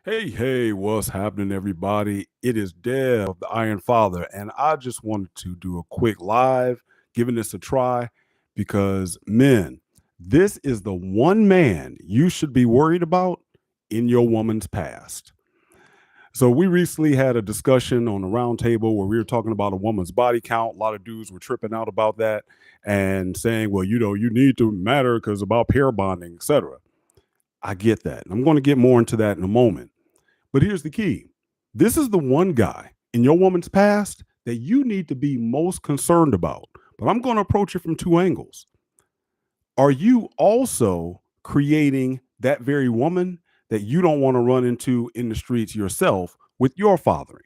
Hey, what's happening, everybody? It is Dev, the Iron Father, and I just wanted to do a quick live, giving this a try because, men, this is the one man you should be worried about in your woman's past. So, we recently had a discussion on a round table where we were talking about a woman's body count. A lot of dudes were tripping out about that and saying, well, you need to matter because about pair bonding, etc. I get that. And I'm going to get more into that in a moment. But here's the key. This is the one guy in your woman's past that you need to be most concerned about. But I'm going to approach it from two angles. Are you also creating that very woman that you don't want to run into in the streets yourself with your fathering?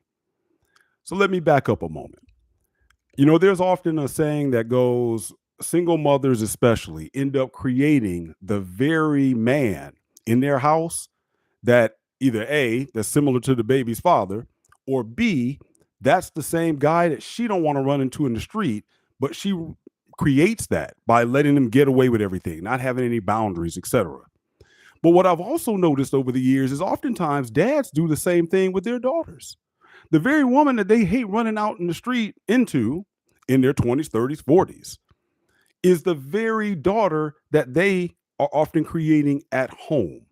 So let me back up a moment. There's often a saying that goes, single mothers, especially, end up creating the very man in their house that either A, that's similar to the baby's father, or B, that's the same guy that she don't want to run into in the street, but she creates that by letting them get away with everything, not having any boundaries, etc. But what I've also noticed over the years is oftentimes dads do the same thing with their daughters. The very woman that they hate running out in the street into in their 20s, 30s, 40s is the very daughter that they are often creating at home.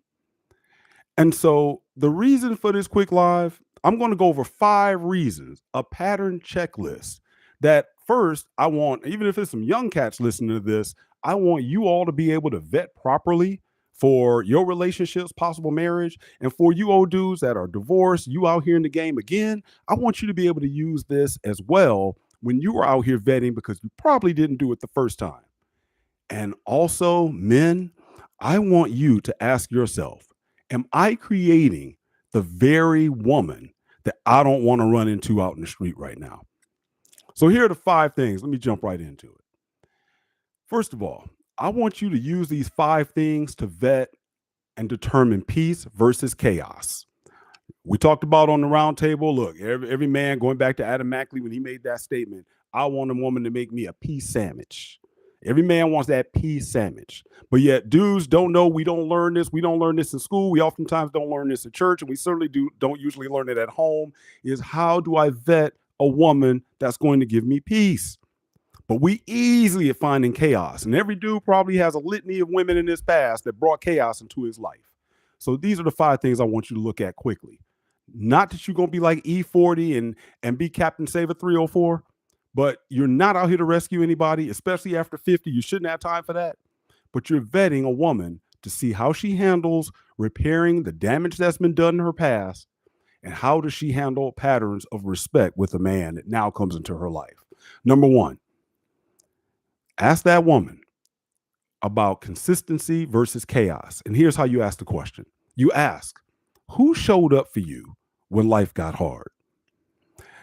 And so the reason for this quick live, I'm going to go over 5 reasons, a pattern checklist that first I want, even if there's some young cats listening to this, I want you all to be able to vet properly for your relationships, possible marriage, and for you old dudes that are divorced, you out here in the game again, I want you to be able to use this as well when you are out here vetting because you probably didn't do it the first time. And also, men, I want you to ask yourself, am I creating the very woman that I don't want to run into out in the street right now? So here are the 5 things. Let me jump right into it. First of all, I want you to use these 5 things to vet and determine peace versus chaos. We talked about on the round table, look, every man, going back to Adam Mackley when he made that statement, I want a woman to make me a peace sandwich. Every man wants that peace sandwich. But yet dudes don't know, we don't learn this. We don't learn this in school. We oftentimes don't learn this at church, and we certainly don't usually learn it at home, is how do I vet a woman that's going to give me peace? But we easily are finding chaos. And every dude probably has a litany of women in his past that brought chaos into his life. So these are the 5 things I want you to look at quickly. Not that you're going to be like E40 and be Captain Saver 304, but you're not out here to rescue anybody, especially after 50. You shouldn't have time for that. But you're vetting a woman to see how she handles repairing the damage that's been done in her past, and how does she handle patterns of respect with a man that now comes into her life. Number one, ask that woman about consistency versus chaos. And here's how you ask the question. You ask, who showed up for you when life got hard?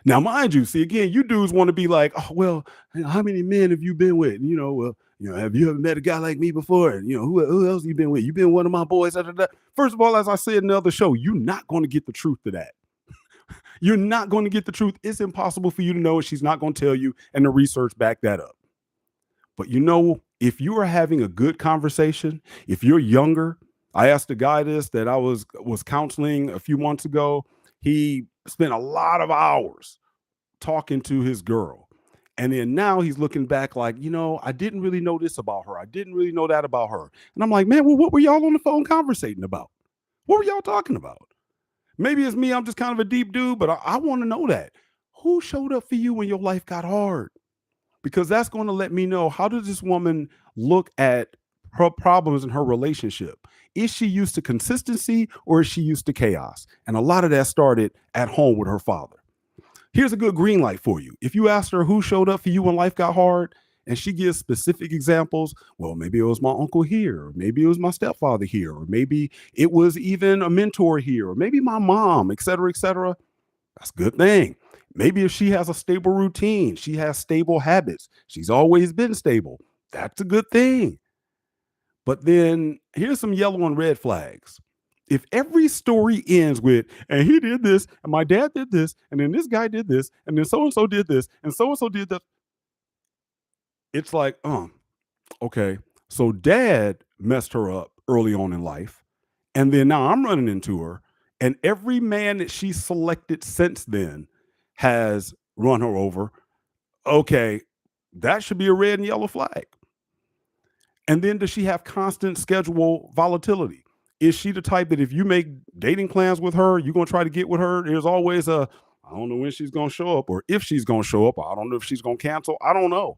Now, mind you, see, again, you dudes want to be like, oh, well, how many men have you been with? And, have you ever met a guy like me before? And, who else you been with? You been one of my boys? Da, da, da. First of all, as I said in the other show, you're not going to get the truth to that. You're not going to get the truth. It's impossible for you to know, and she's not going to tell you, and the research back that up. But if you are having a good conversation, if you're younger, I asked a guy this that I was counseling a few months ago. He spent a lot of hours talking to his girl. And then now he's looking back like, I didn't really know this about her. I didn't really know that about her. And I'm like, man, well, what were y'all on the phone conversating about? What were y'all talking about? Maybe it's me. I'm just kind of a deep dude, but I want to know that. Who showed up for you when your life got hard? Because that's going to let me know, how does this woman look at her problems in her relationship? Is she used to consistency or is she used to chaos? And a lot of that started at home with her father. Here's a good green light for you. If you asked her who showed up for you when life got hard, and she gives specific examples, well, maybe it was my uncle here, or maybe it was my stepfather here, or maybe it was even a mentor here, or maybe my mom, et cetera, that's a good thing. Maybe if she has a stable routine, she has stable habits, she's always been stable, that's a good thing. But then here's some yellow and red flags. If every story ends with, and he did this, and my dad did this, and then this guy did this, and then so and so did this, and so did that, it's like, okay. So dad messed her up early on in life, and then now I'm running into her, And every man that she selected since then has run her over. Okay, that should be a red and yellow flag. And then does she have constant schedule volatility? Is she the type that if you make dating plans with her, you're going to try to get with her? There's always a, I don't know when she's going to show up or if she's going to show up. I don't know if she's going to cancel. I don't know.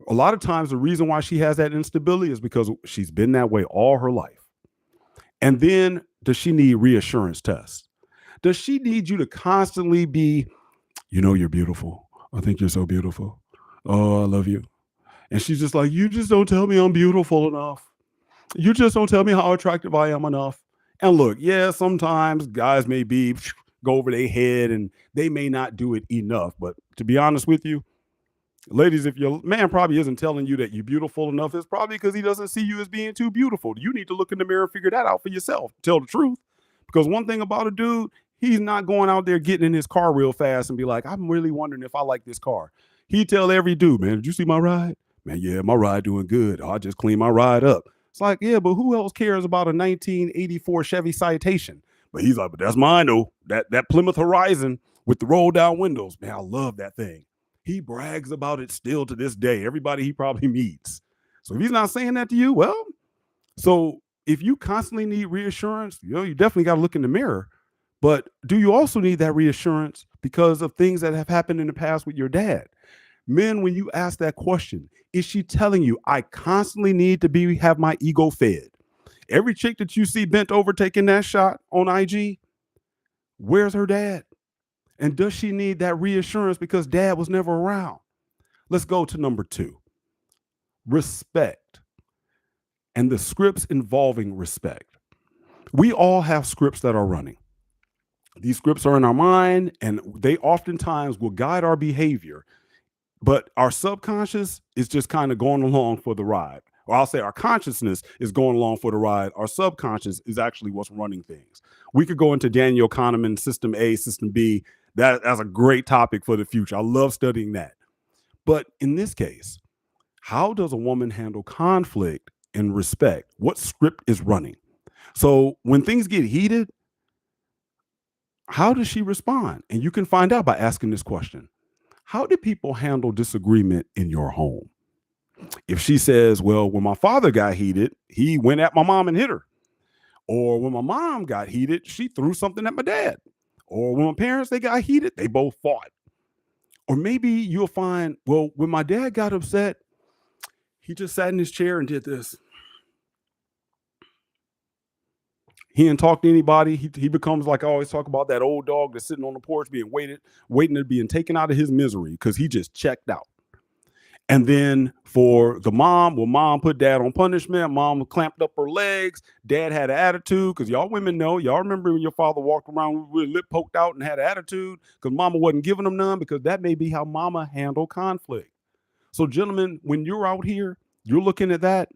A lot of times, the reason why she has that instability is because she's been that way all her life. And then does she need reassurance tests? Does she need you to constantly be, you know, you're beautiful. I think you're so beautiful. Oh, I love you. And she's just like, you just don't tell me I'm beautiful enough. You just don't tell me how attractive I am enough. And look, yeah, sometimes guys may be go over their head and they may not do it enough. But to be honest with you, ladies, if your man probably isn't telling you that you're beautiful enough, it's probably because he doesn't see you as being too beautiful. You need to look in the mirror and figure that out for yourself. Tell the truth. Because one thing about a dude, he's not going out there getting in his car real fast and be like, I'm really wondering if I like this car. He tell every dude, man, did you see my ride? Man, yeah, my ride doing good. Oh, I just cleaned my ride up. It's like, yeah, but who else cares about a 1984 Chevy Citation? But he's like, but that's mine though. That Plymouth Horizon with the roll down windows. Man, I love that thing. He brags about it still to this day. Everybody he probably meets. So if he's not saying that to you, well, so if you constantly need reassurance, you know, you definitely got to look in the mirror. But do you also need that reassurance because of things that have happened in the past with your dad? Men, when you ask that question, is she telling you, I constantly need to have my ego fed? Every chick that you see bent over taking that shot on IG, where's her dad? And does she need that reassurance because dad was never around? Let's go to number 2. Respect and the scripts involving respect. We all have scripts that are running. These scripts are in our mind and they oftentimes will guide our behavior, but our subconscious is just kind of going along for the ride. Or I'll say our consciousness is going along for the ride. Our subconscious is actually what's running things. We could go into Daniel Kahneman, System A, System B. That's a great topic for the future. I love studying that. But in this case, how does a woman handle conflict and respect? What script is running? So when things get heated, how does she respond? And you can find out by asking this question. How do people handle disagreement in your home? If she says, well, when my father got heated, he went at my mom and hit her. Or when my mom got heated, she threw something at my dad. Or when my parents, they got heated, they both fought. Or maybe you'll find, well, when my dad got upset, he just sat in his chair and did this. He didn't talk to anybody. He becomes, like I always talk about, that old dog that's sitting on the porch being waiting to being taken out of his misery because he just checked out. And then for the mom, well, mom put dad on punishment. Mom clamped up her legs. Dad had an attitude because y'all women know, y'all remember when your father walked around with lip poked out and had an attitude because mama wasn't giving him none, because that may be how mama handled conflict. So gentlemen, when you're out here, you're looking at that,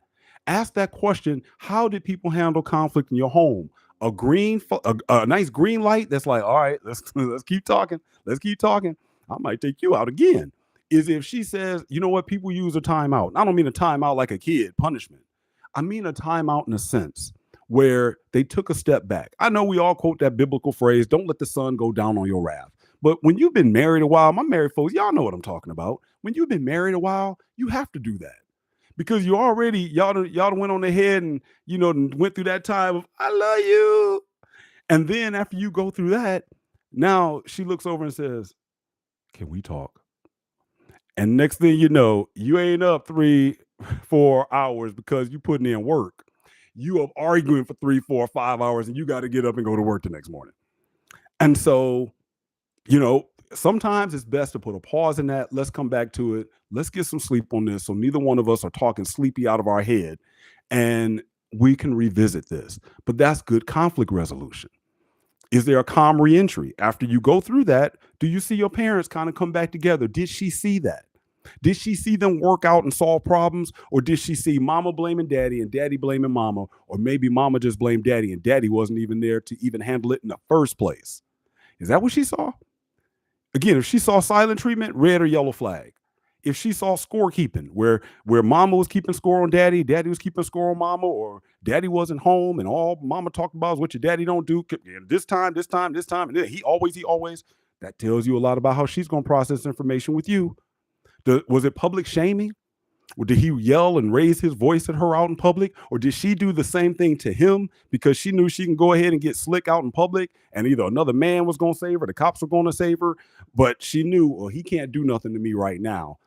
ask that question. How did people handle conflict in your home? A nice green light that's like, all right, let's keep talking. Let's keep talking. I might take you out again. Is if she says, you know what, people use a timeout. I don't mean a timeout like a kid punishment. I mean a timeout in a sense where they took a step back. I know we all quote that biblical phrase, don't let the sun go down on your wrath. But when you've been married a while, my married folks, y'all know what I'm talking about. When you've been married a while, you have to do that. Because you already, y'all went on ahead and, went through that time of, I love you. And then after you go through that, now she looks over and says, can we talk? And next thing you know, you ain't up 3-4 hours because you putting in work. You up arguing for 3, 4, 5 hours and you got to get up and go to work the next morning. And so, sometimes it's best to put a pause in that. Let's come back to it. Let's get some sleep on this so neither one of us are talking sleepy out of our head, and we can revisit this. But that's good conflict resolution. Is there a calm reentry? After you go through that, do you see your parents kind of come back together? Did she see that? Did she see them work out and solve problems? Or did she see mama blaming daddy and daddy blaming mama? Or maybe mama just blamed daddy and daddy wasn't even there to even handle it in the first place? Is that what she saw? Again, if she saw silent treatment, red or yellow flag. if she saw scorekeeping where mama was keeping score on daddy, daddy was keeping score on mama, or daddy wasn't home and all mama talked about is what your daddy don't do this time, this time, this time, and then he always, that tells you a lot about how she's going to process information with you. Was it public shaming? Or did he yell and raise his voice at her out in public? Or did she do the same thing to him because she knew she can go ahead and get slick out in public and either another man was going to save her, the cops were going to save her, but she knew, well, he can't do nothing to me right now.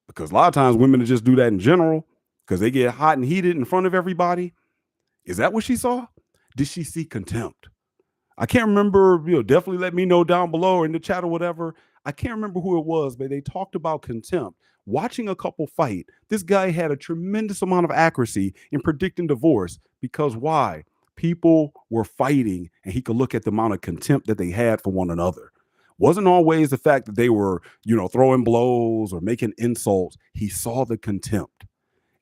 Because a lot of times women just do that in general because they get hot and heated in front of everybody. Is that what she saw? Did she see contempt? I can't remember, definitely let me know down below or in the chat or whatever. I can't remember who it was, but they talked about contempt. Watching a couple fight, this guy had a tremendous amount of accuracy in predicting divorce because why? People were fighting and he could look at the amount of contempt that they had for one another. Wasn't always the fact that they were, throwing blows or making insults. He saw the contempt.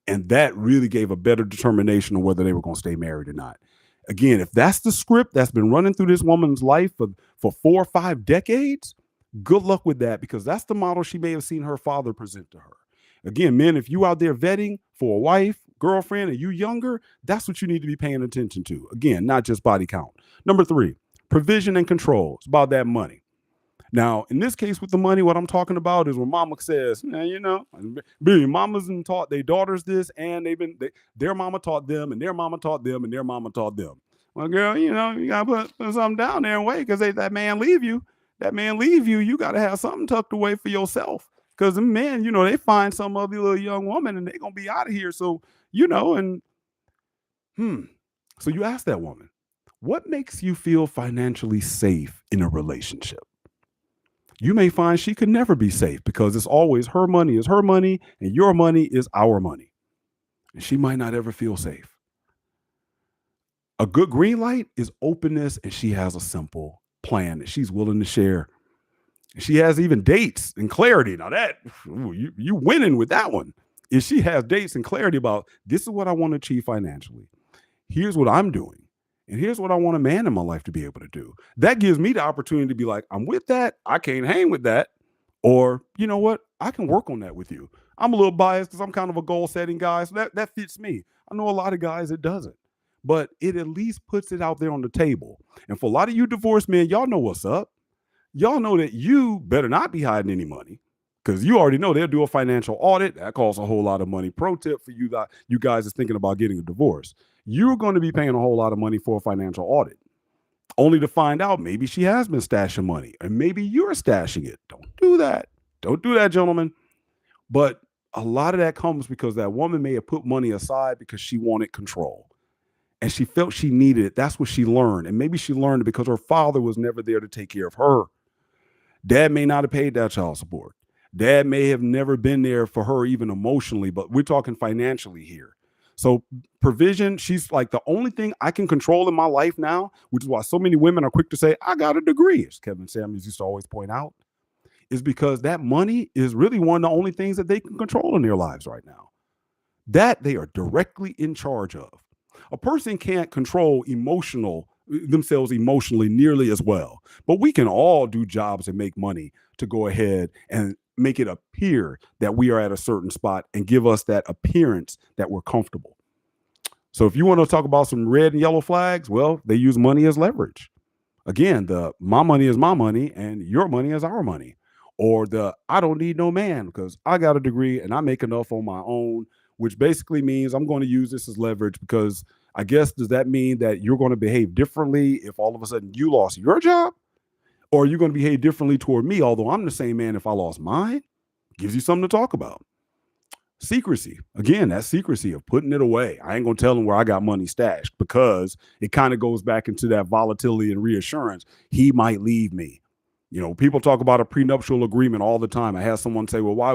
And that really gave a better determination of whether they were going to stay married or not. Again, if that's the script that's been running through this woman's life for 4 or 5 decades, good luck with that, because that's the model she may have seen her father present to her. Again, men, if you out there vetting for a wife, girlfriend, and you younger, that's what you need to be paying attention to. Again, not just body count. Number 3, provision and control. It's about that money. Now, in this case with the money, what I'm talking about is when mama says, mamas and taught their daughters this, and their mama taught them, and their mama taught them, and their mama taught them. Well, girl, you got to put something down there and wait, because that man leave you. You got to have something tucked away for yourself. Because the men, they find some other little young woman and they're going to be out of here. So, So you ask that woman, what makes you feel financially safe in a relationship? You may find she could never be safe because it's always her money is her money and your money is our money. And she might not ever feel safe. A good green light is openness, and she has a simple plan that she's willing to share. She has even dates and clarity. Now that you winning with that one. If she has dates and clarity about this is what I want to achieve financially. Here's what I'm doing. And here's what I want a man in my life to be able to do. That gives me the opportunity to be like, I'm with that. I can't hang with that. Or, you know what? I can work on that with you. I'm a little biased because I'm kind of a goal setting guy. So that fits me. I know a lot of guys it doesn't. But it at least puts it out there on the table. And for a lot of you divorced men, y'all know what's up. Y'all know that you better not be hiding any money, because you already know they'll do a financial audit. That costs a whole lot of money. Pro tip for you guys is thinking about getting a divorce. You're going to be paying a whole lot of money for a financial audit, only to find out maybe she has been stashing money, and maybe you're stashing it. Don't do that. Don't do that, gentlemen. But a lot of that comes because that woman may have put money aside because she wanted control. And she felt she needed it. That's what she learned. And maybe she learned it because her father was never there to take care of her. Dad may not have paid that child support. Dad may have never been there for her even emotionally, but we're talking financially here. So provision, she's like, the only thing I can control in my life now, which is why so many women are quick to say, I got a degree, as Kevin Samuels used to always point out, is because that money is really one of the only things that they can control in their lives right now. That they are directly in charge of. A person can't control themselves emotionally nearly as well, but we can all do jobs and make money to go ahead and make it appear that we are at a certain spot and give us that appearance that we're comfortable. So if you want to talk about some red and yellow flags, well, they use money as leverage. Again, my money is my money and your money is our money. Or I don't need no man because I got a degree and I make enough on my own, which basically means I'm going to use this as leverage, because I guess, does that mean that you're going to behave differently if all of a sudden you lost your job? Or are you going to behave differently toward me, although I'm the same man if I lost mine? Gives you something to talk about. Secrecy. Again, that secrecy of putting it away. I ain't going to tell him where I got money stashed, because it kind of goes back into that volatility and reassurance. He might leave me. People talk about a prenuptial agreement all the time. I had someone say, well, why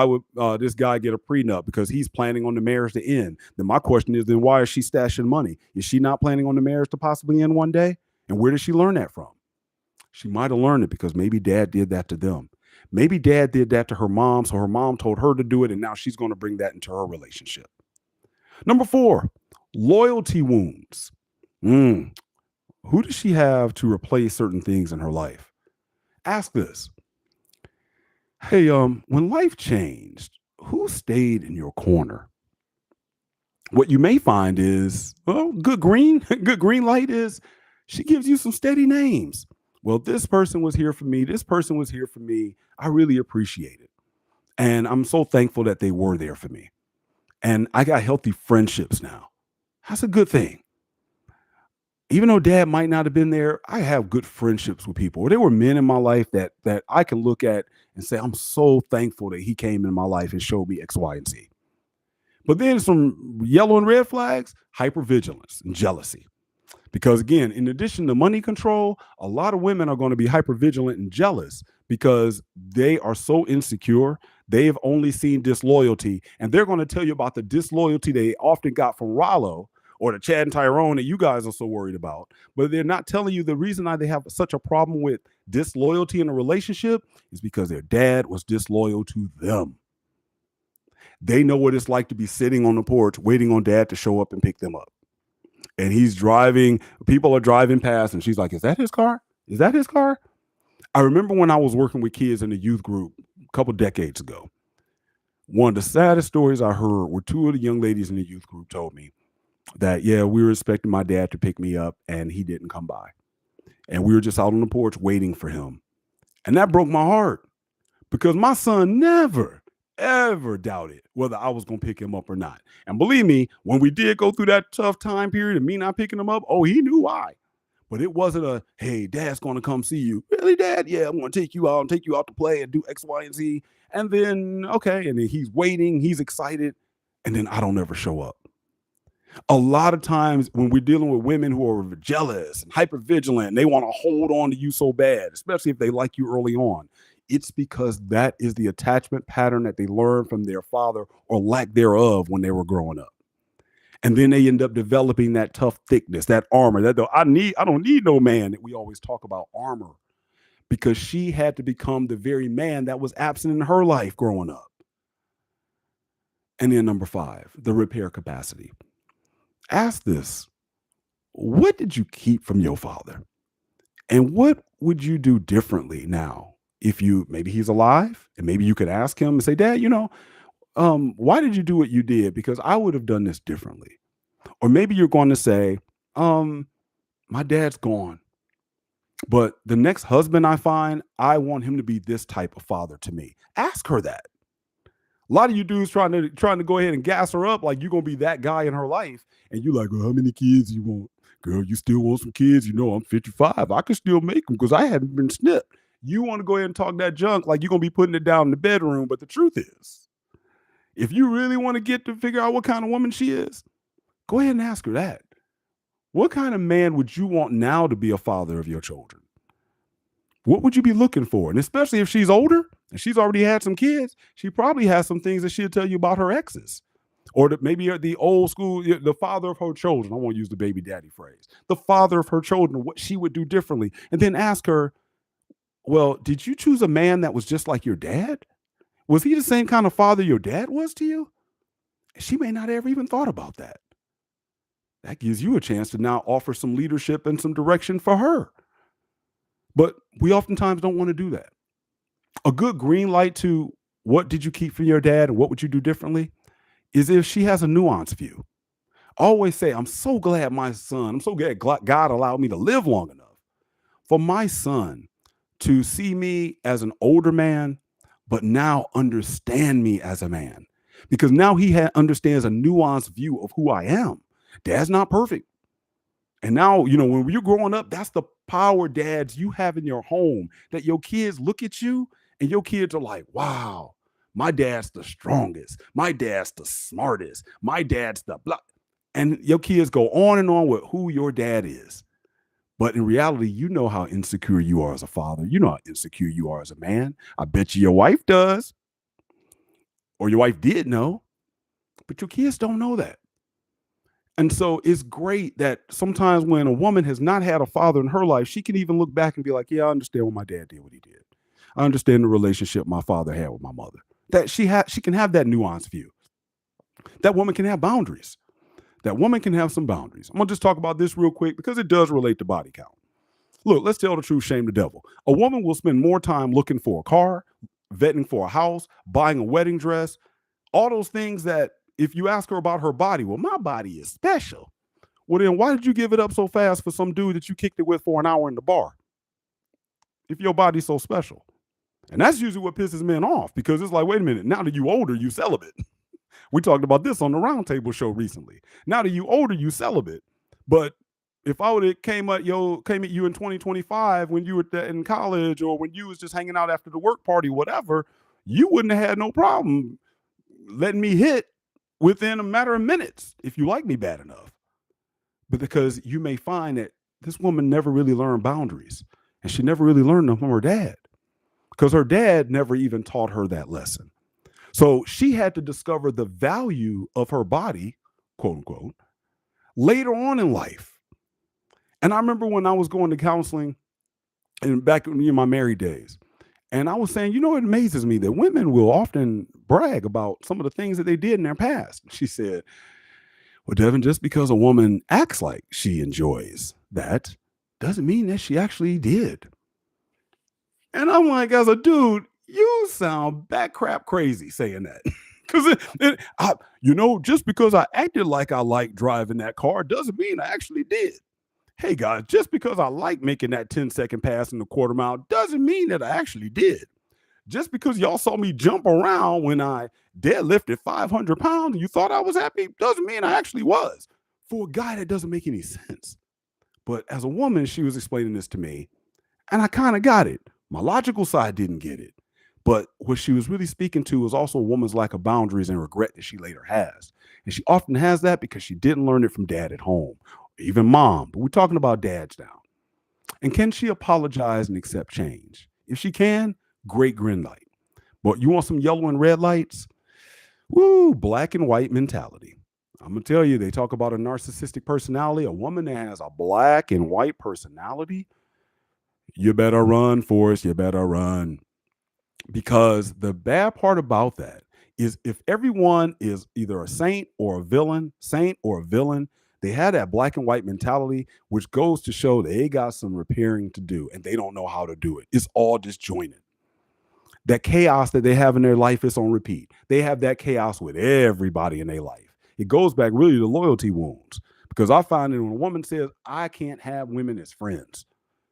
would this guy get a prenup? Because he's planning on the marriage to end. Then my question is, then why is she stashing money? Is she not planning on the marriage to possibly end one day? And where did she learn that from? She might have learned it because maybe dad did that to them. Maybe dad did that to her mom, so her mom told her to do it, and now she's going to bring that into her relationship. Number 4, loyalty wounds. Who does she have to replace certain things in her life? Ask this. Hey, when life changed, who stayed in your corner? What you may find is, well, good green, good green light is she gives you some steady names. Well, this person was here for me. This person was here for me. I really appreciate it. And I'm so thankful that they were there for me. And I got healthy friendships now. That's a good thing. Even though dad might not have been there, I have good friendships with people. There were men in my life that I can look at and say, I'm so thankful that he came in my life and showed me X, Y, and Z. But then some yellow and red flags, hypervigilance and jealousy. Because again, in addition to money control, a lot of women are going to be hypervigilant and jealous because they are so insecure. They've only seen disloyalty, and they're going to tell you about the disloyalty they often got from Rollo or the Chad and Tyrone that you guys are so worried about. But they're not telling you the reason why they have such a problem with disloyalty in a relationship is because their dad was disloyal to them. They know what it's like to be sitting on the porch waiting on dad to show up and pick them up. And he's driving, people are driving past, and she's like, is that his car? Is that his car? I remember when I was working with kids in the youth group a couple decades ago. One of the saddest stories I heard were two of the young ladies in the youth group told me that, yeah, we were expecting my dad to pick me up and he didn't come by. And we were just out on the porch waiting for him. And that broke my heart because my son never, ever doubted whether I was going to pick him up or not. And believe me, when we did go through that tough time period of me not picking him up, oh, he knew why. But it wasn't a, hey, dad's going to come see you. Really, dad? Yeah, I'm going to take you out and take you out to play and do X, Y, and Z. And then, okay. And then he's waiting, he's excited. And then I don't ever show up. A lot of times when we're dealing with women who are jealous and hyper vigilant, they want to hold on to you so bad, especially if they like you early on. It's because that is the attachment pattern that they learned from their father or lack thereof when they were growing up. And then they end up developing that tough thickness, that armor. I don't need no man that we always talk about armor because she had to become the very man that was absent in her life growing up. And then number 5, the repair capacity. Ask this. What did you keep from your father? And what would you do differently now if you maybe he's alive and maybe you could ask him and say, Dad, why did you do what you did? Because I would have done this differently. Or maybe you're going to say, my dad's gone. But the next husband I find, I want him to be this type of father to me. Ask her that. A lot of you dudes trying to go ahead and gas her up like you're gonna be that guy in her life, and you like, well, how many kids you want? Girl, you still want some kids? I'm 55. I can still make them because I haven't been snipped. You want to go ahead and talk that junk like you're gonna be putting it down in the bedroom. But the truth is, if you really want to get to figure out what kind of woman she is, go ahead and ask her that. What kind of man would you want now to be a father of your children? What would you be looking for? And especially if she's older and she's already had some kids, she probably has some things that she'll tell you about her exes. Or maybe the old school, the father of her children. I won't use the baby daddy phrase. The father of her children, what she would do differently. And then ask her, well, did you choose a man that was just like your dad? Was he the same kind of father your dad was to you? She may not have ever even thought about that. That gives you a chance to now offer some leadership and some direction for her. But we oftentimes don't want to do that. A good green light to what did you keep from your dad and what would you do differently is if she has a nuanced view. Always say, I'm so glad I'm so glad God allowed me to live long enough for my son to see me as an older man, but now understand me as a man. Because now he understands a nuanced view of who I am. Dad's not perfect. And now, when you're growing up, that's the power, dads, you have in your home that your kids look at you and your kids are like, wow, my dad's the strongest. My dad's the smartest. My dad's the blah. And your kids go on and on with who your dad is. But in reality, you know how insecure you are as a father. You know how insecure you are as a man. I bet you your wife does. Or your wife did know. But your kids don't know that. And so it's great that sometimes when a woman has not had a father in her life, she can even look back and be like, yeah, I understand what my dad did, what he did. I understand the relationship my father had with my mother. That she can have that nuanced view. That woman can have boundaries. That woman can have some boundaries. I'm going to just talk about this real quick because it does relate to body count. Look, let's tell the truth, shame the devil. A woman will spend more time looking for a car, vetting for a house, buying a wedding dress, all those things that if you ask her about her body, well, my body is special. Well, then why did you give it up so fast for some dude that you kicked it with for an hour in the bar? If your body's so special. And that's usually what pisses men off, because it's like, wait a minute, now that you older, you celibate. We talked about this on the Roundtable show recently. Now that you older, you celibate. But if I would have came at you in 2025 when you were in college, or when you was just hanging out after the work party, whatever, you wouldn't have had no problem letting me hit within a matter of minutes if you like me bad enough. But because you may find that this woman never really learned boundaries, and she never really learned them from her dad, because her dad never even taught her that lesson. So she had to discover the value of her body, quote unquote, later on in life. And I remember when I was going to counseling and back in my married days, and I was saying, it amazes me that women will often brag about some of the things that they did in their past. She said, well, Devin, just because a woman acts like she enjoys that doesn't mean that she actually did. And I'm like, as a dude, you sound bat crap crazy saying that. Because just because I acted like I liked driving that car doesn't mean I actually did. Hey guys, just because I like making that 10-second pass in the quarter mile doesn't mean that I actually did. Just because y'all saw me jump around when I deadlifted 500 pounds and you thought I was happy doesn't mean I actually was. For a guy, that doesn't make any sense. But as a woman, she was explaining this to me, and I kind of got it. My logical side didn't get it. But what she was really speaking to was also a woman's lack of boundaries and regret that she later has. And she often has that because she didn't learn it from dad at home, even mom. But we're talking about dads now. And can she apologize and accept change? If she can, great green light. But you want some yellow and red lights? Woo, black and white mentality. I'm going to tell you, they talk about a narcissistic personality. A woman that has a black and white personality, you better run, Forrest. You better run. Because the bad part about that is if everyone is either a saint or a villain, they have that black and white mentality, which goes to show they got some repairing to do and they don't know how to do it. It's all disjointed. That chaos that they have in their life is on repeat. They have that chaos with everybody in their life. It goes back really to loyalty wounds, because I find that when a woman says, I can't have women as friends,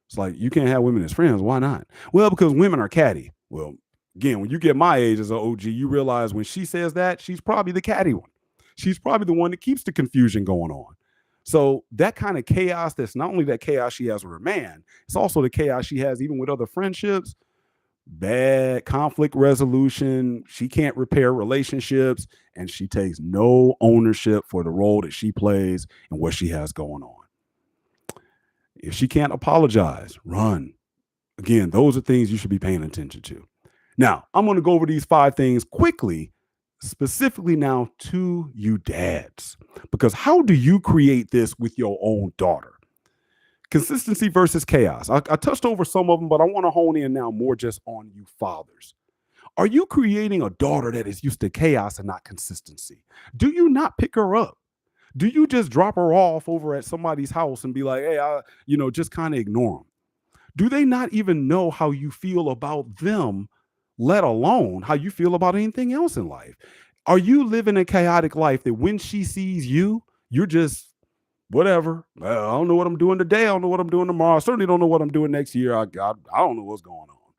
it's like, you can't have women as friends. Why not? Well, because women are catty. Well, again, when you get my age as an OG, you realize when she says that, she's probably the catty one. She's probably the one that keeps the confusion going on. So that kind of chaos, that's not only that chaos she has with her man, it's also the chaos she has even with other friendships, bad conflict resolution. She can't repair relationships, and she takes no ownership for the role that she plays and what she has going on. If she can't apologize, run. Again, those are things you should be paying attention to. Now, I'm going to go over these 5 things quickly, specifically now to you dads, because how do you create this with your own daughter? Consistency versus chaos. I touched over some of them, but I want to hone in now more just on you fathers. Are you creating a daughter that is used to chaos and not consistency? Do you not pick her up? Do you just drop her off over at somebody's house and be like, hey, just kind of ignore them? Do they not even know how you feel about them, let alone how you feel about anything else in life? Are you living a chaotic life that when she sees you, you're just whatever? I don't know what I'm doing today. I don't know what I'm doing tomorrow. I certainly don't know what I'm doing next year. I don't know what's going on.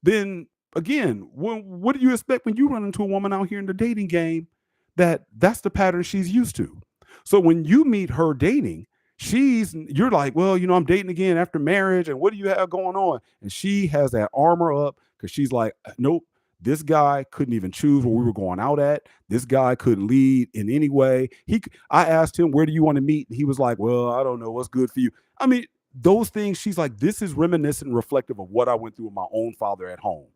Then again, what do you expect when you run into a woman out here in the dating game that's the pattern she's used to? So when you meet her dating, you're like, well, I'm dating again after marriage, and what do you have going on? And she has that armor up because she's like, nope, this guy couldn't even choose where we were going out at. This guy couldn't lead in any way. I asked him, where do you want to meet? And he was like, well, I don't know, what's good for you. I mean, those things, she's like, this is reminiscent and reflective of what I went through with my own father at home.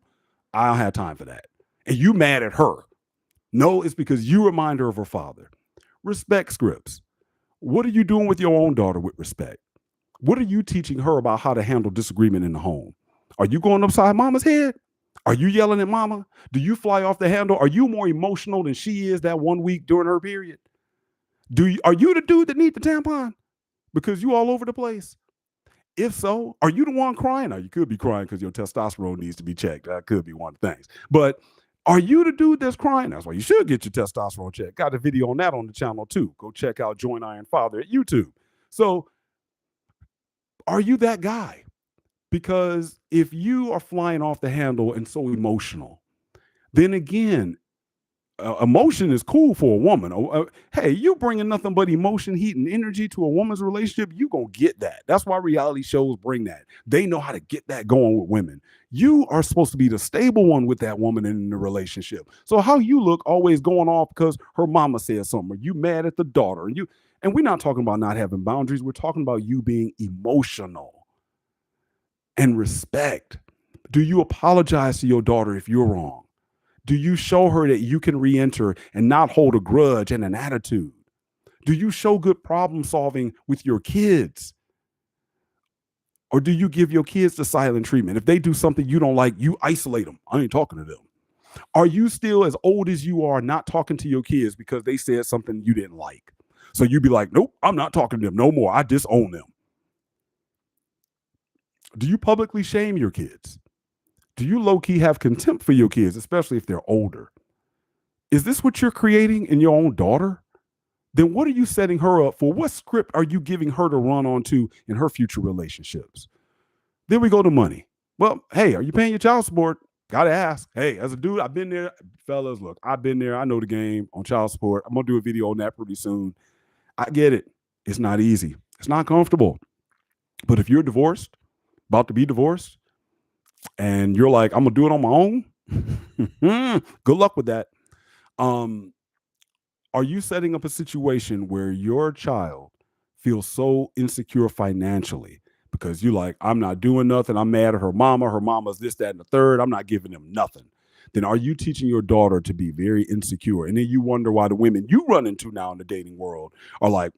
I don't have time for that. And you mad at her. No, it's because you remind her of her father. Respect scripts. What are you doing with your own daughter with respect? What are you teaching her about how to handle disagreement in the home? Are you going upside mama's head? Are you yelling at mama? Do you fly off the handle? Are you more emotional than she is that 1 week during her period? Are you the dude that need the tampon? Because you all over the place. If so, are you the one crying? Now, you could be crying because your testosterone needs to be checked. That could be one of the things. But are you the dude that's crying? That's why you should get your testosterone checked. Got a video on that on the channel too. Go check out Join Iron Father at YouTube. So, are you that guy? Because if you are flying off the handle and so emotional, then again, emotion is cool for a woman. Hey, you bringing nothing but emotion, heat, and energy to a woman's relationship, you gonna get that. That's why reality shows bring that. They know how to get that going with women. You are supposed to be the stable one with that woman in the relationship. So how you look always going off because her mama said something, or you mad at the daughter, and we're not talking about not having boundaries. We're talking about you being emotional and respect. Do you apologize to your daughter if you're wrong? Do you show her that you can re-enter and not hold a grudge and an attitude? Do you show good problem solving with your kids? Or do you give your kids the silent treatment? If they do something you don't like, you isolate them. I ain't talking to them. Are you still, as old as you are, not talking to your kids because they said something you didn't like? So you be like, nope, I'm not talking to them no more. I disown them. Do you publicly shame your kids? Do you low-key have contempt for your kids, especially if they're older? Is this what you're creating in your own daughter? Then what are you setting her up for? What script are you giving her to run onto in her future relationships? Then we go to money. Well, hey, are you paying your child support? Gotta ask. Hey, as a dude, I've been there. Fellas, look, I've been there. I know the game on child support. I'm gonna do a video on that pretty soon. I get it. It's not easy. It's not comfortable. But if you're divorced, about to be divorced, and you're like, I'm gonna do it on my own. Good luck with that. Are you setting up a situation where your child feels so insecure financially because you like, I'm not doing nothing, I'm mad at her mama, her mama's this, that, and the third, I'm not giving them nothing? Then are you teaching your daughter to be very insecure? And then you wonder why the women you run into now in the dating world are like,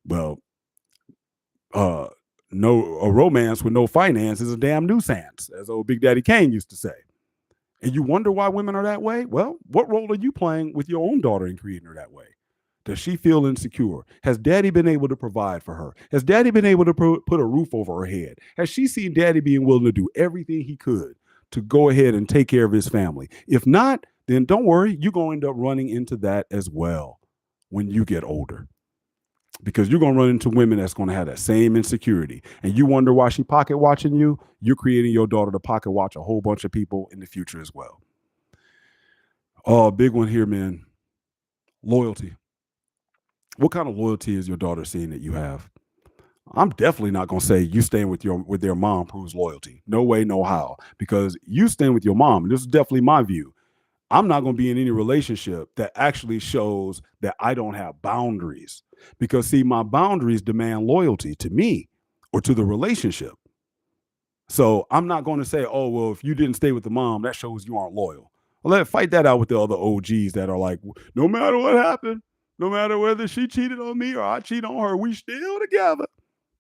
well, no, a romance with no finance is a damn nuisance, as old Big Daddy Kane used to say. And you wonder why women are that way? Well, what role are you playing with your own daughter in creating her that way? Does she feel insecure? Has daddy been able to provide for her? Has daddy been able to put a roof over her head? Has she seen daddy being willing to do everything he could to go ahead and take care of his family? If not, then don't worry, you're going to end up running into that as well when you get older. Because you're going to run into women that's going to have that same insecurity. And you wonder why she pocket watching you. You're creating your daughter to pocket watch a whole bunch of people in the future as well. Oh, big one here, man. Loyalty. What kind of loyalty is your daughter seeing that you have? I'm definitely not going to say you staying with their mom proves loyalty. No way, no how. Because you staying with your mom, and this is definitely my view, I'm not going to be in any relationship that actually shows that I don't have boundaries. Because, see, my boundaries demand loyalty to me or to the relationship. So I'm not going to say, oh, well, if you didn't stay with the mom, that shows you aren't loyal. Well, let's fight that out with the other OGs that are like, no matter what happened, no matter whether she cheated on me or I cheat on her, we still together.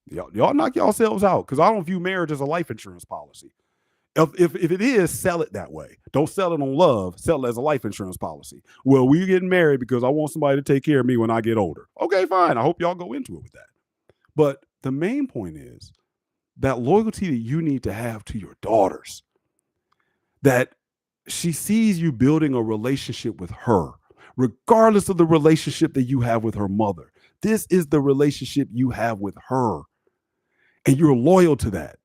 Y'all knock yourselves out, because I don't view marriage as a life insurance policy. If it is, sell it that way. Don't sell it on love. Sell it as a life insurance policy. Well, we're getting married because I want somebody to take care of me when I get older. Okay, fine. I hope y'all go into it with that. But the main point is that loyalty that you need to have to your daughters, that she sees you building a relationship with her, regardless of the relationship that you have with her mother. This is the relationship you have with her, and you're loyal to that.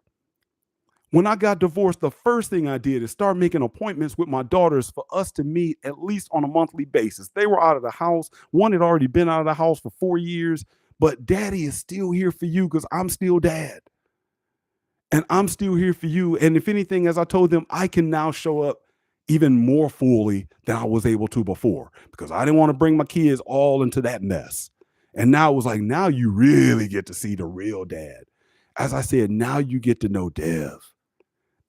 When I got divorced, the first thing I did is start making appointments with my daughters for us to meet at least on a monthly basis. They were out of the house. One had already been out of the house for 4 years, but daddy is still here for you because I'm still dad. And I'm still here for you. And if anything, as I told them, I can now show up even more fully than I was able to before, because I didn't want to bring my kids all into that mess. And now it was like, now you really get to see the real dad. As I said, now you get to know Dev.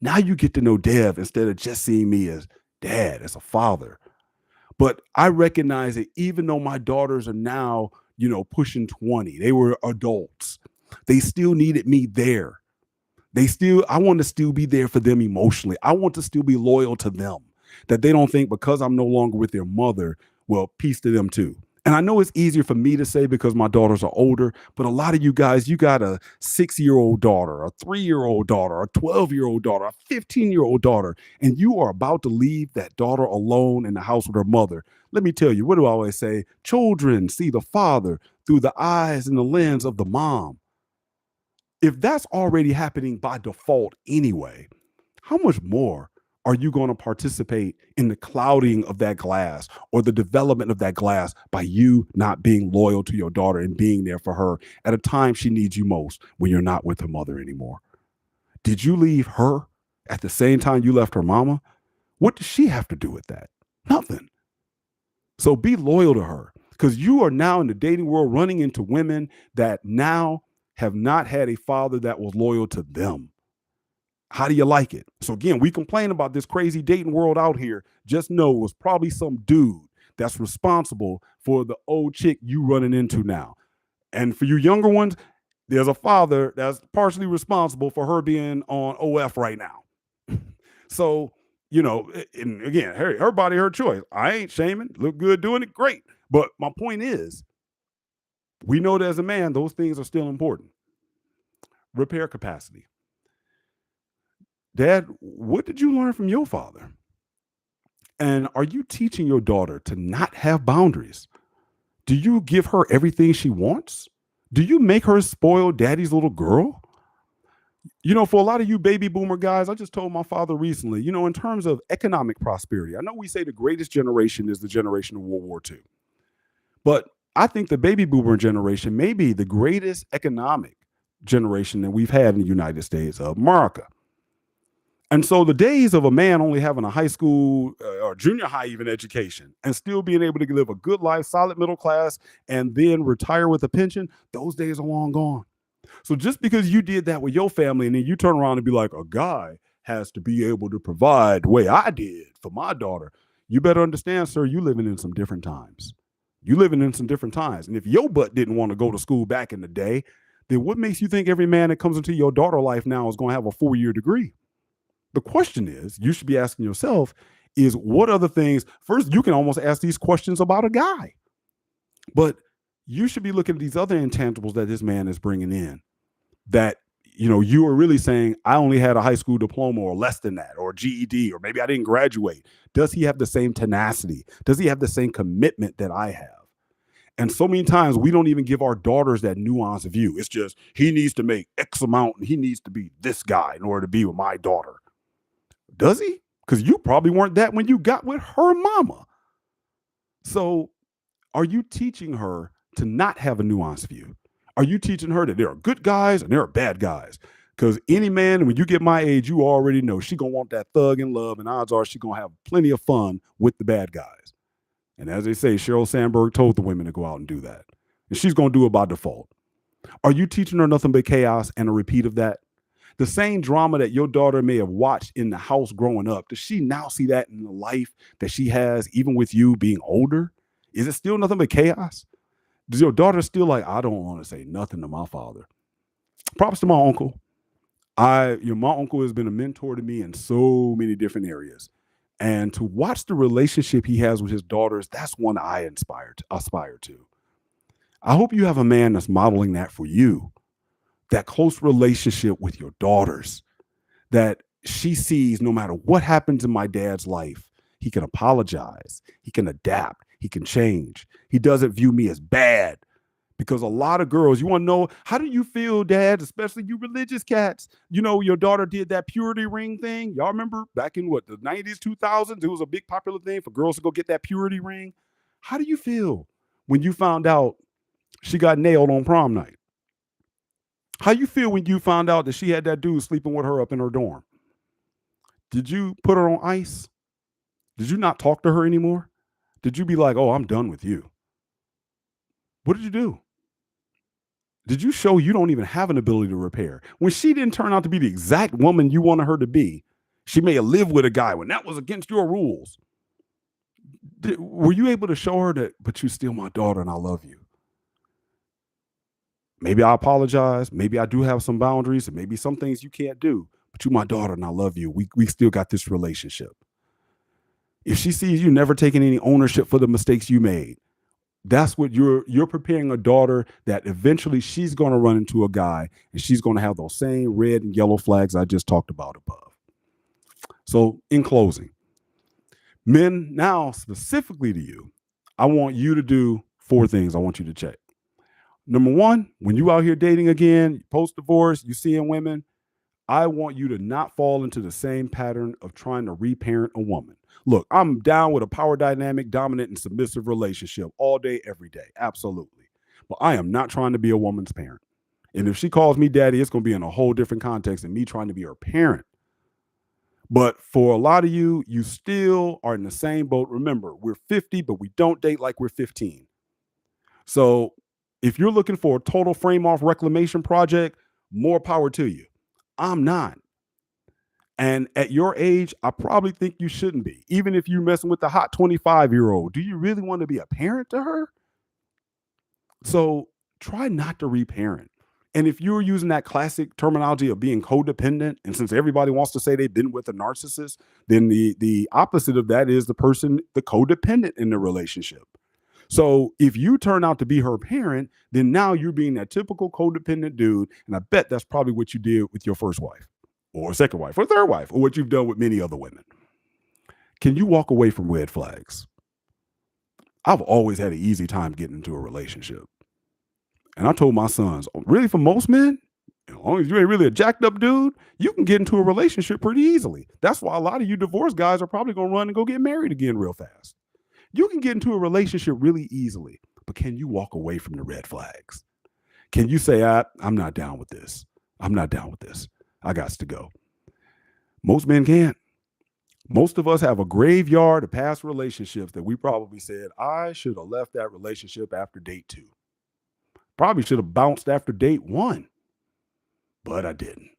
Now you get to know Dev instead of just seeing me as dad, as a father. But I recognize that even though my daughters are now, pushing 20, they were adults, they still needed me there. I want to still be there for them emotionally. I want to still be loyal to them, that they don't think because I'm no longer with their mother, well, peace to them too. And I know it's easier for me to say because my daughters are older, but a lot of you guys, you got a 6-year-old daughter, a 3-year-old daughter, a 12-year-old daughter, a 15-year-old daughter, and you are about to leave that daughter alone in the house with her mother. Let me tell you, what do I always say? Children see the father through the eyes and the lens of the mom. If that's already happening by default anyway, how much more are you going to participate in the clouding of that glass or the development of that glass by you not being loyal to your daughter and being there for her at a time she needs you most when you're not with her mother anymore? Did you leave her at the same time you left her mama? What does she have to do with that? Nothing. So be loyal to her because you are now in the dating world running into women that now have not had a father that was loyal to them. How do you like it? So again, we complain about this crazy dating world out here. Just know it was probably some dude that's responsible for the old chick you running into now. And for you younger ones, there's a father that's partially responsible for her being on OF right now. So, and again, her body, her choice. I ain't shaming. Look good doing it, great. But my point is, we know that as a man, those things are still important. Repair capacity. Dad, what did you learn from your father? And are you teaching your daughter to not have boundaries? Do you give her everything she wants? Do you make her spoil daddy's little girl? For a lot of you baby boomer guys, I just told my father recently, in terms of economic prosperity, I know we say the greatest generation is the generation of World War II, but I think the baby boomer generation may be the greatest economic generation that we've had in the United States of America. And so the days of a man only having a high school or junior high even education and still being able to live a good life, solid middle class, and then retire with a pension, those days are long gone. So just because you did that with your family and then you turn around and be like, a guy has to be able to provide the way I did for my daughter, you better understand, sir, you living in some different times. You living in some different times. And if your butt didn't want to go to school back in the day, then what makes you think every man that comes into your daughter life now is going to have a 4-year degree? The question is, you should be asking yourself, is what other things, first, you can almost ask these questions about a guy, but you should be looking at these other intangibles that this man is bringing in that, you are really saying, I only had a high school diploma or less than that, or GED, or maybe I didn't graduate. Does he have the same tenacity? Does he have the same commitment that I have? And so many times we don't even give our daughters that nuanced view. It's just, he needs to make X amount and he needs to be this guy in order to be with my daughter. Does he? Because you probably weren't that when you got with her mama. So are you teaching her to not have a nuanced view? Are you teaching her that there are good guys and there are bad guys? Because any man, when you get my age, you already know she going to want that thug and love, and odds are she going to have plenty of fun with the bad guys. And as they say, Sheryl Sandberg told the women to go out and do that. And she's going to do it by default. Are you teaching her nothing but chaos and a repeat of that? The same drama that your daughter may have watched in the house growing up, does she now see that in the life that she has, even with you being older? Is it still nothing but chaos? Does your daughter still like, I don't want to say nothing to my father? Props to my uncle. My uncle has been a mentor to me in so many different areas. And to watch the relationship he has with his daughters, that's one I aspire to. I hope you have a man that's modeling that for you. That close relationship with your daughters, that she sees no matter what happens in my dad's life, he can apologize, he can adapt, he can change. He doesn't view me as bad, because a lot of girls, you want to know, how do you feel, Dad, especially you religious cats? Your daughter did that purity ring thing. Y'all remember back in the 90s, 2000s, it was a big popular thing for girls to go get that purity ring. How do you feel when you found out she got nailed on prom night? How you feel when you found out that she had that dude sleeping with her up in her dorm? Did you put her on ice? Did you not talk to her anymore? Did you be like, oh, I'm done with you? What did you do? Did you show you don't even have an ability to repair? When she didn't turn out to be the exact woman you wanted her to be, she may have lived with a guy when that was against your rules. Were you able to show her that, but you're still my daughter and I love you? Maybe I apologize. Maybe I do have some boundaries, and maybe some things you can't do, but you're my daughter and I love you. We still got this relationship. If she sees you never taking any ownership for the mistakes you made, That's what you're preparing a daughter that eventually she's going to run into a guy and she's going to have those same red and yellow flags I just talked about above. So, in closing, men, now specifically to you, I want you to do 4 things I want you to check. Number 1, when you out here dating again, post divorce, you seeing women, I want you to not fall into the same pattern of trying to reparent a woman. Look, I'm down with a power dynamic, dominant, and submissive relationship all day, every day. Absolutely. But I am not trying to be a woman's parent. And if she calls me daddy, it's going to be in a whole different context than me trying to be her parent. But for a lot of you, you still are in the same boat. Remember, we're 50, but we don't date like we're 15. So if you're looking for a total frame off reclamation project, more power to you. I'm not. And at your age, I probably think you shouldn't be. Even if you're messing with the hot 25-year-old, do you really want to be a parent to her? So try not to reparent. And if you're using that classic terminology of being codependent, and since everybody wants to say they've been with a narcissist, then the opposite of that is the person, the codependent in the relationship. So if you turn out to be her parent, then now you're being that typical codependent dude. And I bet that's probably what you did with your first wife or second wife or third wife, or what you've done with many other women. Can you walk away from red flags? I've always had an easy time getting into a relationship. And I told my sons, really, for most men, as long as you ain't really a jacked up dude, you can get into a relationship pretty easily. That's why a lot of you divorced guys are probably going to run and go get married again real fast. You can get into a relationship really easily, but can you walk away from the red flags? Can you say, I'm not down with this. I'm not down with this. I got to go. Most men can't. Most of us have a graveyard of past relationships that we probably said, I should have left that relationship after date 2. Probably should have bounced after date 1, but I didn't.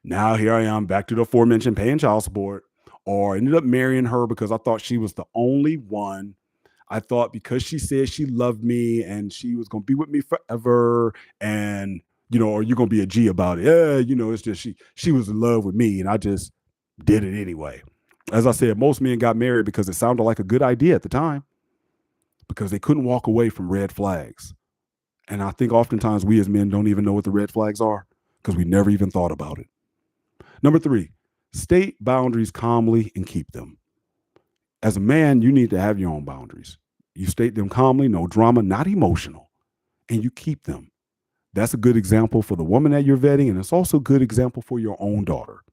Now here I am back to the aforementioned paying child support, or ended up marrying her because I thought she was the only one. I thought because she said she loved me and she was going to be with me forever, and, or you're going to be a G about it. Yeah, it's just she was in love with me and I just did it anyway. As I said, most men got married because it sounded like a good idea at the time, because they couldn't walk away from red flags. And I think oftentimes we as men don't even know what the red flags are because we never even thought about it. Number 3, state boundaries calmly and keep them. As a man, you need to have your own boundaries. You state them calmly, no drama, not emotional, and you keep them. That's a good example for the woman that you're vetting, and it's also a good example for your own daughter.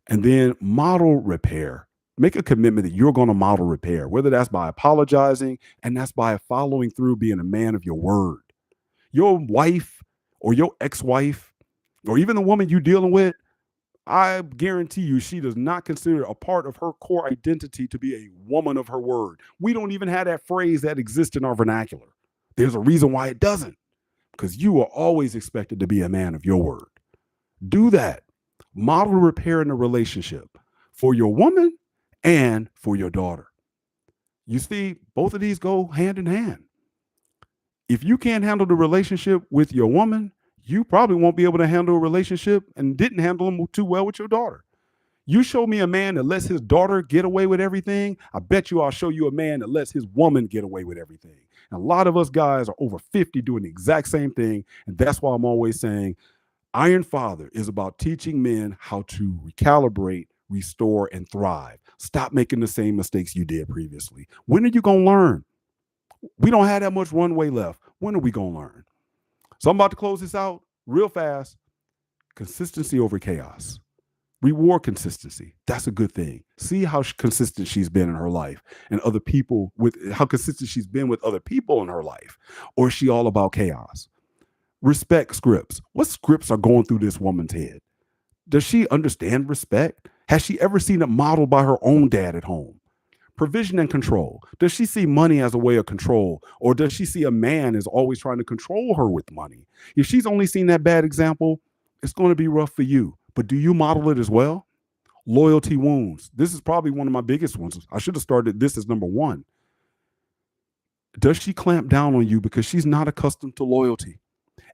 And then model repair. Make a commitment that you're going to model repair, whether that's by apologizing, and that's by following through, being a man of your word. Your wife or your ex-wife, or even the woman you're dealing with, I guarantee you she does not consider a part of her core identity to be a woman of her word. We don't even have that phrase that exists in our vernacular. There's a reason why it doesn't, because you are always expected to be a man of your word. Do that. Model repair in a relationship for your woman and for your daughter. You see, both of these go hand in hand. If you can't handle the relationship with your woman, you probably won't be able to handle a relationship and didn't handle them too well with your daughter. You show me a man that lets his daughter get away with everything, I bet you I'll show you a man that lets his woman get away with everything. And a lot of us guys are over 50 doing the exact same thing. And that's why I'm always saying Iron Father is about teaching men how to recalibrate, restore, and thrive. Stop making the same mistakes you did previously. When are you going to learn? We don't have that much runway left. When are we going to learn? So I'm about to close this out real fast. Consistency over chaos. Reward consistency. That's a good thing. See how consistent she's been in her life, and other people, with how consistent she's been with other people in her life. Or is she all about chaos? Respect scripts. What scripts are going through this woman's head? Does she understand respect? Has she ever seen it modeled by her own dad at home? Provision and control. Does she see money as a way of control? Or does she see a man as always trying to control her with money? If she's only seen that bad example, it's going to be rough for you. But do you model it as well? Loyalty wounds. This is probably one of my biggest ones. I should have started this as number 1. Does she clamp down on you because she's not accustomed to loyalty?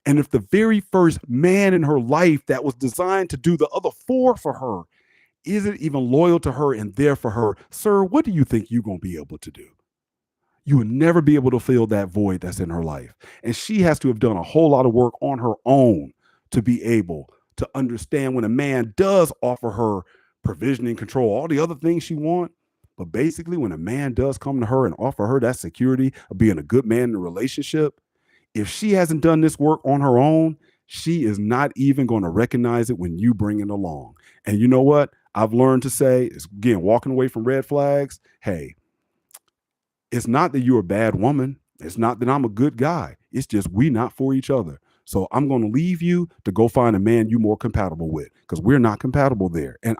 And if the very first man in her life that was designed to do the other 4 for her isn't even loyal to her and there for her, sir, what do you think you're going to be able to do? you would never be able to fill that void that's in her life. And she has to have done a whole lot of work on her own to be able to understand when a man does offer her provisioning, control, all the other things she wants. But basically, when a man does come to her and offer her that security of being a good man in a relationship, if she hasn't done this work on her own, she is not even going to recognize it when you bring it along. And you know what? I've learned to say, is again, walking away from red flags. Hey, it's not that you're a bad woman. It's not that I'm a good guy. It's just we not for each other. So I'm going to leave you to go find a man you more compatible with, because we're not compatible there. And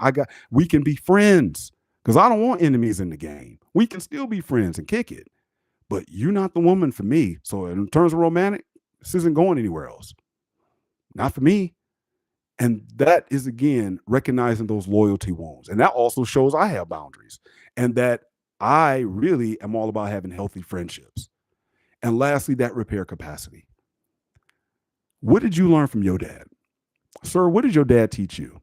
we can be friends, because I don't want enemies in the game. We can still be friends and kick it. But you're not the woman for me. So in terms of romantic, this isn't going anywhere else. Not for me. And that is, again, recognizing those loyalty wounds. And that also shows I have boundaries, and that I really am all about having healthy friendships. And lastly, that repair capacity. What did you learn from your dad? Sir, what did your dad teach you?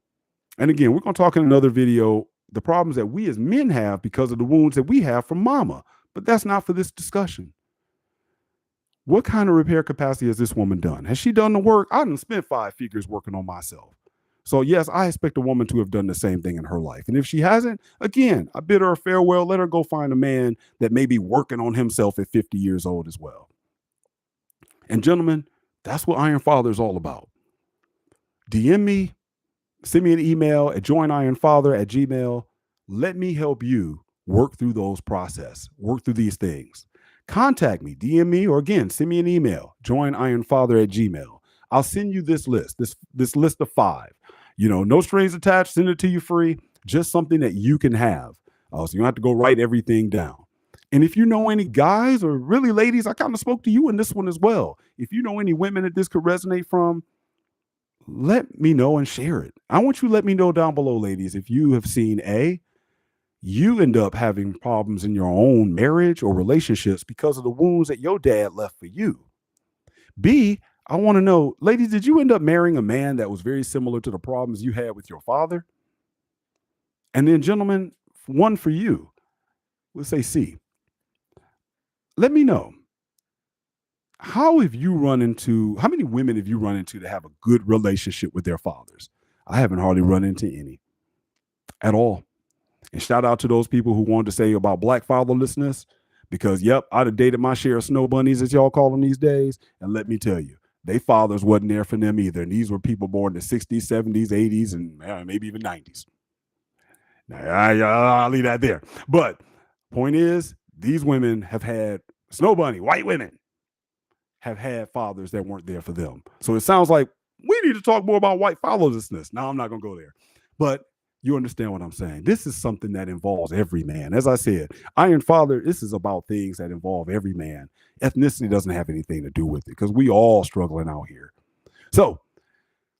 And again, we're going to talk in another video the problems that we as men have because of the wounds that we have from mama. But that's not for this discussion. What kind of repair capacity has this woman done? Has she done the work? I done spent 5 figures working on myself. So yes, I expect a woman to have done the same thing in her life. And if she hasn't, again, I bid her a farewell. Let her go find a man that may be working on himself at 50 years old as well. And gentlemen, that's what Iron Father is all about. DM me, send me an email at joinironfather@gmail. Let me help you work through those processes, work through these things. Contact me, DM me, or again, send me an email, joinironfather@gmail. I'll send you this list, this list of 5. No strings attached, send it to you free, just something that you can have. So you don't have to go write everything down. And if you know any guys, or really ladies, I kind of spoke to you in this one as well. If you know any women that this could resonate from, let me know and share it. I want you to let me know down below, ladies, if you have seen you end up having problems in your own marriage or relationships because of the wounds that your dad left for you. B, I want to know, ladies, did you end up marrying a man that was very similar to the problems you had with your father? And then, gentlemen, one for you. Let's say C. Let me know. How many women have you run into that have a good relationship with their fathers? I haven't hardly run into any at all. And shout out to those people who wanted to say about black fatherlessness, because yep, I'd have dated my share of snow bunnies, as y'all call them these days. And let me tell you, they fathers wasn't there for them either. And these were people born in the 60s, 70s, 80s, and maybe even 90s. Now, I'll leave that there. But point is, these women have had snow bunny, white women have had fathers that weren't there for them. So it sounds like we need to talk more about white fatherlessness. Now, I'm not going to go there. But you understand what I'm saying. This is something that involves every man. As I said, Iron Father, this is about things that involve every man. Ethnicity doesn't have anything to do with it, because we all struggling out here. So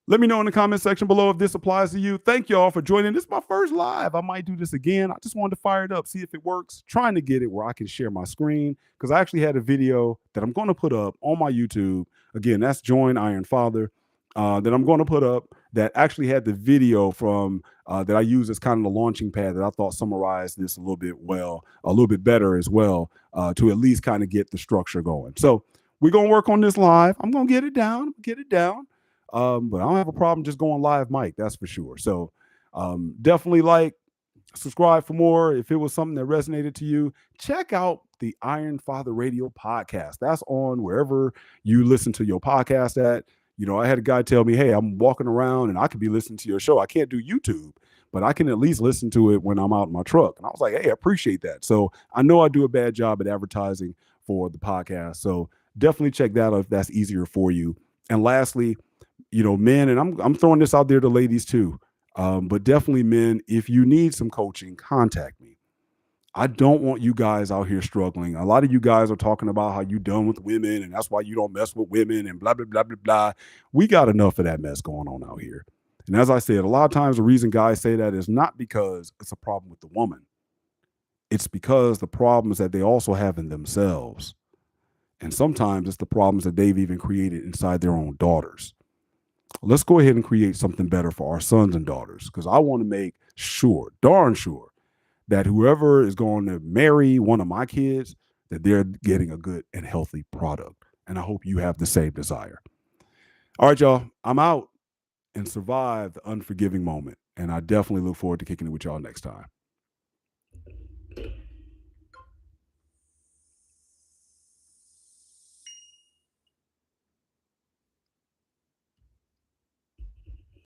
let me know in the comment section below if this applies to you. Thank y'all for joining. This is my first live. I might do this again. I just wanted to fire it up, see if it works. Trying to get it where I can share my screen, because I actually had a video that I'm going to put up on my YouTube. Again, that's Join Iron Father. That I'm going to put up that actually had the video from that I use as kind of the launching pad that I thought summarized this a little bit better as well, to at least kind of get the structure going. So we're going to work on this live. I'm going to get it down. But I don't have a problem just going live mic, that's for sure. So definitely subscribe for more. If it was something that resonated to you, check out the Iron Father Radio podcast. That's on wherever you listen to your podcast at. I had a guy tell me, hey, I'm walking around and I could be listening to your show. I can't do YouTube, but I can at least listen to it when I'm out in my truck. And I was like, hey, I appreciate that. So I know I do a bad job at advertising for the podcast. So definitely check that out if that's easier for you. And lastly, men, and I'm throwing this out there to ladies too, but definitely men, if you need some coaching, contact me. I don't want you guys out here struggling. A lot of you guys are talking about how you done with women and that's why you don't mess with women and blah, blah, blah, blah, blah. We got enough of that mess going on out here. And as I said, a lot of times the reason guys say that is not because it's a problem with the woman. It's because the problems that they also have in themselves. And sometimes it's the problems that they've even created inside their own daughters. Let's go ahead and create something better for our sons and daughters, because I want to make sure, darn sure, that whoever is going to marry one of my kids, that they're getting a good and healthy product. And I hope you have the same desire. All right, y'all. I'm out and survive the unforgiving moment. And I definitely look forward to kicking it with y'all next time.